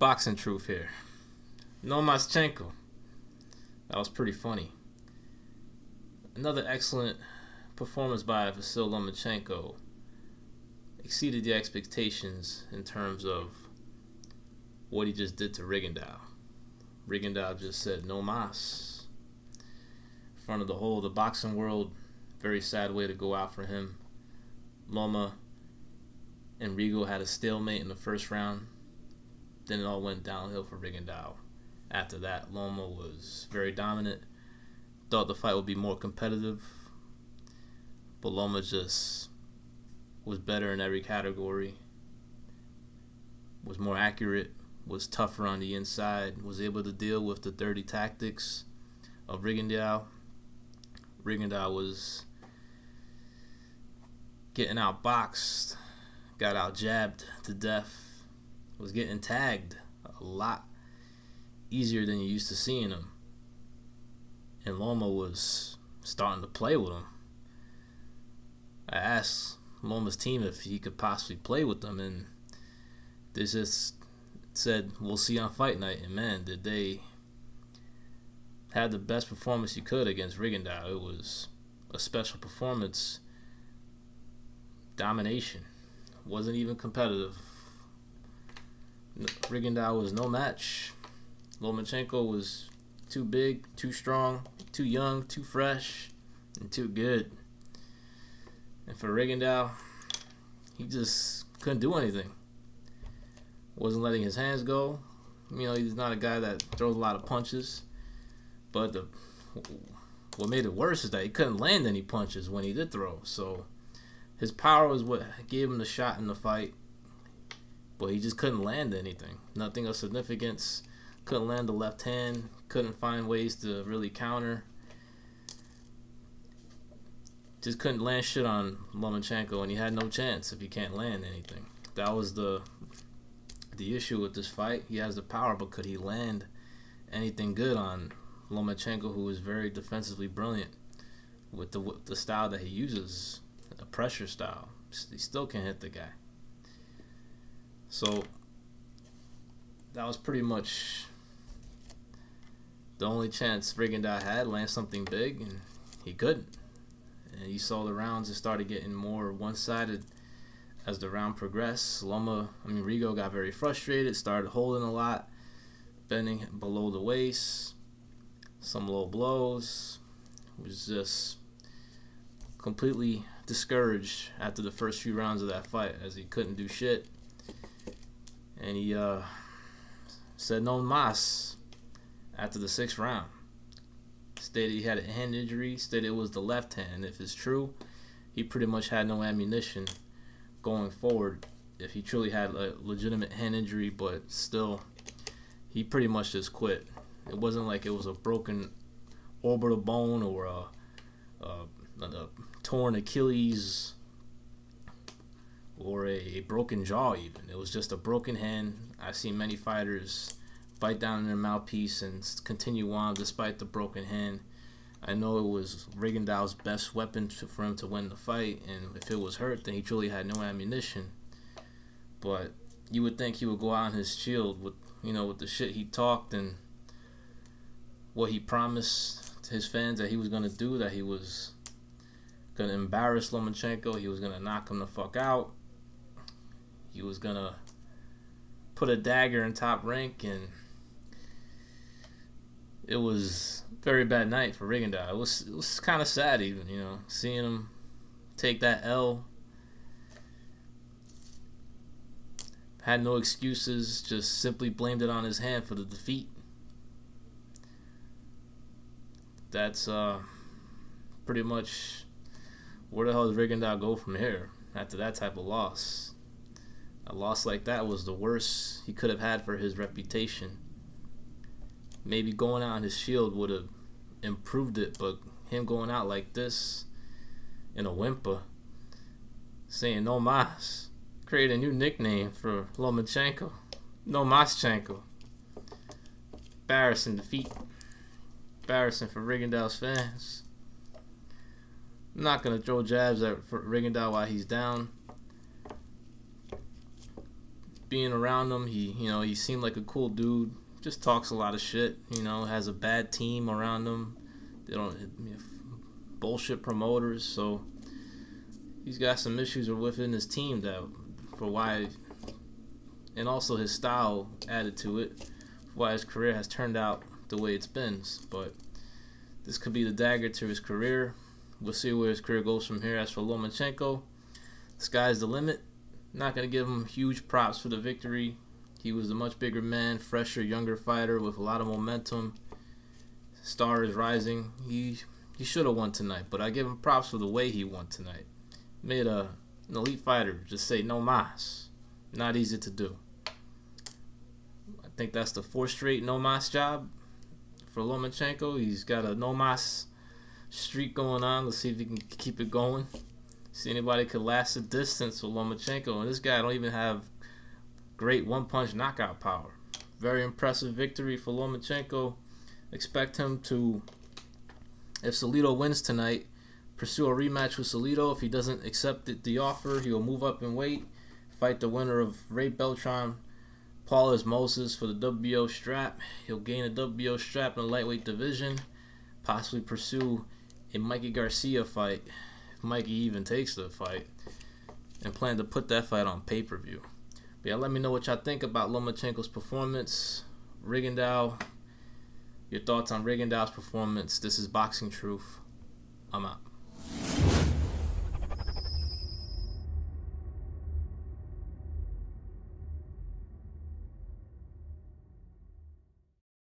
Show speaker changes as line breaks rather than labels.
boxing truth here. Lomachenko. That was pretty funny. Another excellent performance by Vasyl Lomachenko. Exceeded the expectations in terms of what he just did to Rigondeaux. Rigondeaux just said no mas in front of the boxing world. Very sad way to go out for him. Loma and Rigo had a stalemate in the first round. Then it all went downhill for Rigondeaux. After that, Loma was very dominant. Thought the fight would be more competitive, but Loma just was better in every category. Was more accurate, was tougher on the inside, was able to deal with the dirty tactics of Rigondeaux. Rigondeaux was getting outboxed, got out jabbed to death, was getting tagged a lot easier than you used to seeing him. And Loma was starting to play with him. I asked Loma's team if he could possibly play with them, and they just said, we'll see on fight night. And man, did they have the best performance you could against Rigondeaux. It was a special performance. Domination. Wasn't even competitive. Rigondeaux was no match. Lomachenko was too big, too strong, too young, too fresh, and too good. And for Rigondeaux, he just couldn't do anything. Wasn't letting his hands go. You know, he's not a guy that throws a lot of punches. But what made it worse is that he couldn't land any punches when he did throw. So his power was what gave him the shot in the fight. But he just couldn't land anything. Nothing of significance. Couldn't land the left hand. Couldn't find ways to really counter. Just couldn't land shit on Lomachenko, and he had no chance if he can't land anything. That was the issue with this fight. He has the power, but could he land anything good on Lomachenko, who is very defensively brilliant with the style that he uses, a pressure style? He still can't hit the guy. So that was pretty much the only chance Rigondeaux had, land something big, and he couldn't. And you saw the rounds, it started getting more one-sided as the round progressed. Rigo got very frustrated, started holding a lot, bending below the waist, some low blows. Was just completely discouraged after the first few rounds of that fight, as he couldn't do shit. And he said no mas after the 6th round. Stated he had a hand injury, stated it was the left hand. If it's true, he pretty much had no ammunition going forward if he truly had a legitimate hand injury, but still, he pretty much just quit. It wasn't like it was a broken orbital bone or a torn Achilles or a broken jaw even. It was just a broken hand. I've seen many fighters bite down in their mouthpiece and continue on despite the broken hand. I know it was Rigondeaux's best weapon for him to win the fight, and if it was hurt, then he truly had no ammunition. But you would think he would go out on his shield with, with the shit he talked and what he promised to his fans that he was going to do, that he was going to embarrass Lomachenko, he was going to knock him the fuck out, he was going to put a dagger in Top Rank, and it was a very bad night for Rigondeaux. It was kind of sad even, seeing him take that L. Had no excuses, just simply blamed it on his hand for the defeat. That's pretty much where the hell does Rigondeaux go from here after that type of loss? A loss like that was the worst he could have had for his reputation. Maybe going out on his shield would have improved it, but him going out like this in a whimper, saying no mas, create a new nickname for Lomachenko. No Maschenko. Embarrassing defeat. Embarrassing for Rigondeaux's fans. I'm not going to throw jabs at Rigondeaux while he's down, being around him. He seemed like a cool dude. Just talks a lot of shit. Has a bad team around him. They don't bullshit promoters. So he's got some issues within his team and also his style added to it, why his career has turned out the way it's been. But this could be the dagger to his career. We'll see where his career goes from here. As for Lomachenko, sky's the limit. Not going to give him huge props for the victory. He was a much bigger man, fresher, younger fighter with a lot of momentum. Star is rising. He should have won tonight, but I give him props for the way he won tonight. Made an elite fighter just say no mas. Not easy to do. I think that's the 4th straight no mas job for Lomachenko. He's got a no mas streak going on. Let's see if he can keep it going. See anybody could last the distance with Lomachenko, and this guy don't even have great one-punch knockout power. Very impressive victory for Lomachenko. Expect him to, if Salido wins tonight, pursue a rematch with Salido. If he doesn't accept the offer, he will move up in weight, fight the winner of Ray Beltran, Paul Moses for the WBO strap. He'll gain a WBO strap in the lightweight division, possibly pursue a Mikey Garcia fight, if Mikey even takes the fight, and plan to put that fight on pay-per-view. But yeah, let me know what y'all think about Lomachenko's performance. Rigondeaux, your thoughts on Rigondeaux's performance. This is Boxing Truth. I'm out.